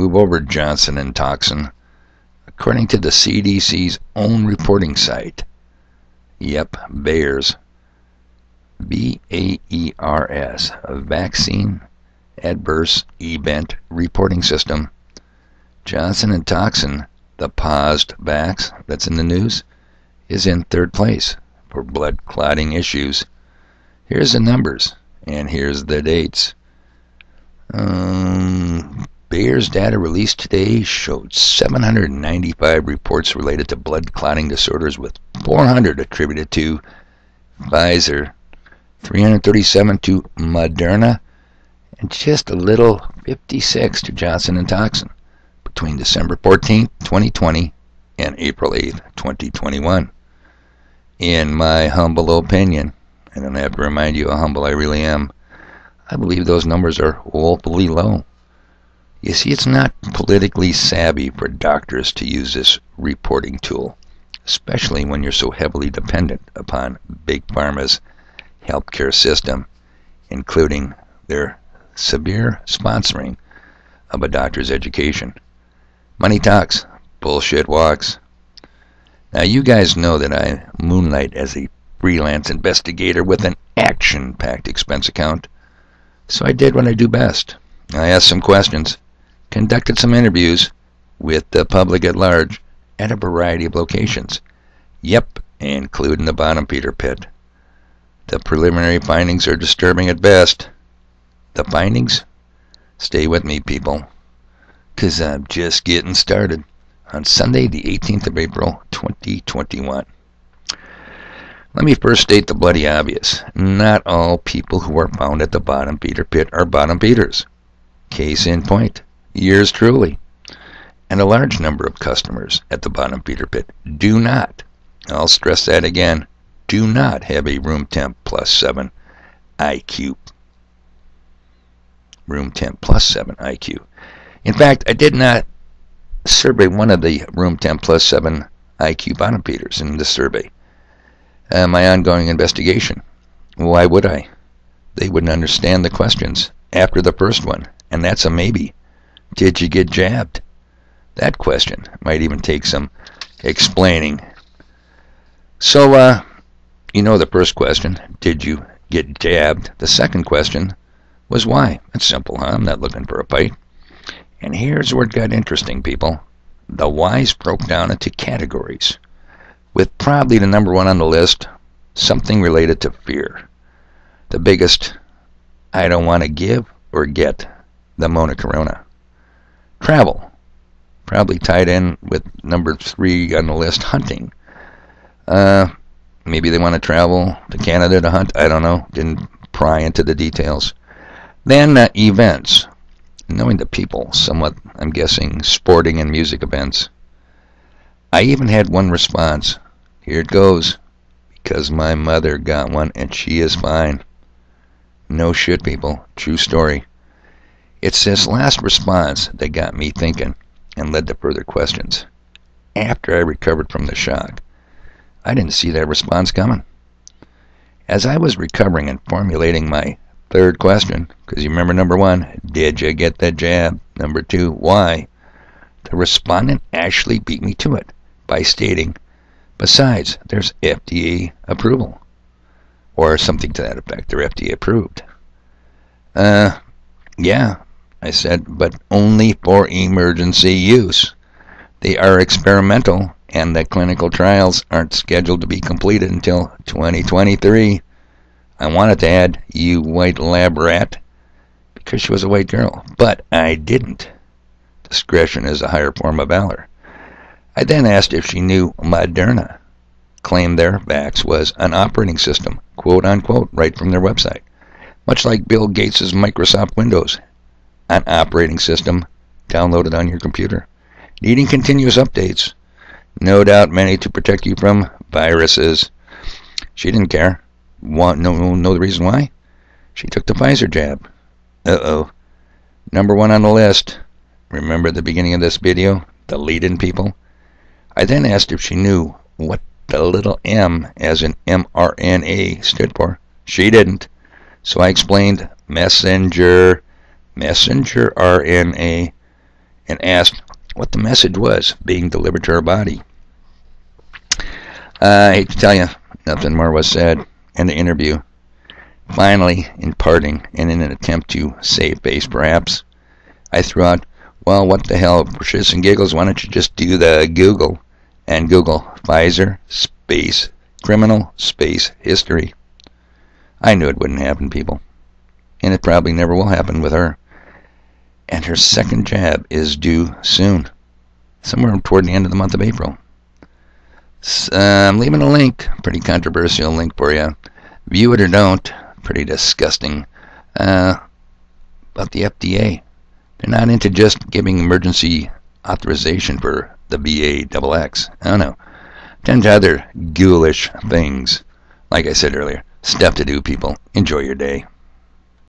move over Johnson and Toxin. According to the CDC's own reporting site, yep, Bayers, B-A-E-R-S, a vaccine adverse event reporting system, Johnson and Toxin, the paused vax that's in the news, is in third place for blood clotting issues. Here's the numbers, and here's the dates. Bayer's data released today showed 795 reports related to blood clotting disorders, with 400 attributed to Pfizer, 337 to Moderna, and just a little 56 to Johnson & Toxin between December 14th, 2020 and April 8th, 2021. In my humble opinion, I don't have to remind you how humble I really am, I believe those numbers are woefully low. You see, it's not politically savvy for doctors to use this reporting tool, especially when you're so heavily dependent upon Big Pharma's healthcare system, including their severe sponsoring of a doctor's education. Money talks, bullshit walks. Now, you guys know that I moonlight as a freelance investigator with an action-packed expense account. So I did what I do best. I asked some questions, conducted some interviews with the public at large at a variety of locations. Yep, including the Bottom Peter Pit. The preliminary findings are disturbing at best. The findings? Stay with me, people, because I'm just getting started. On Sunday, the 18th of April, 2021. Let me first state the bloody obvious. Not all people who are found at the Bottom Peter Pit are bottom feeders. Case in point, yours truly. And a large number of customers at the Bottom Peter Pit do not, I'll stress that again, do not have a room temp plus 7 IQ. Room temp plus 7 IQ. In fact, I did not survey one of the room temp plus 7 IQ bottom feeders in this survey. My ongoing investigation. Why would I? They wouldn't understand the questions after the first one, and that's a maybe. Did you get jabbed? That question might even take some explaining. So, you know the first question, did you get jabbed? The second question was why? It's simple, huh? I'm not looking for a fight. And here's where it got interesting, people. The whys broke down into categories, with probably the number one on the list, something related to fear. The biggest, I don't want to give or get the Mona Corona. Travel, probably tied in with number 3 on the list, hunting. Maybe they want to travel to Canada to hunt, I don't know, didn't pry into the details. Then events, knowing the people, somewhat, I'm guessing, sporting and music events. I even had one response. Here it goes. Because my mother got one and she is fine. No shit, people. True story. It's this last response that got me thinking and led to further questions. After I recovered from the shock, I didn't see that response coming. As I was recovering and formulating my third question, because you remember number 1, did you get that jab? Number 2, why? The respondent actually beat me to it by stating, besides, there's FDA approval. Or something to that effect. They're FDA approved. Yeah, I said, but only for emergency use. They are experimental, and the clinical trials aren't scheduled to be completed until 2023. I wanted to add, you white lab rat, because she was a white girl, but I didn't. Discretion is a higher form of valor. I then asked if she knew Moderna claimed their vax was an operating system, quote unquote, right from their website. Much like Bill Gates' Microsoft Windows, an operating system downloaded on your computer, needing continuous updates. No doubt many to protect you from viruses. She didn't care. Know the reason why? She took the Pfizer jab. Uh-oh. Number 1 on the list. Remember at the beginning of this video? The lead-in people? I then asked if she knew what the little m as in mRNA stood for. She didn't. So I explained messenger RNA, and asked what the message was being delivered to her body. I hate to tell you, nothing more was said in the interview. Finally, in parting, and in an attempt to save face perhaps, I threw out, well, what the hell, for shits and giggles, why don't you just do the Google and Google Pfizer space criminal space history. I knew it wouldn't happen, people. And it probably never will happen with her. And her second jab is due soon, somewhere toward the end of the month of April. I'm leaving a link, pretty controversial link for you. View it or don't, pretty disgusting. About the FDA. They're not into just giving emergency authorization for the BA-XX. I don't know. Tons of other ghoulish things. Like I said earlier, stuff to do, people. Enjoy your day.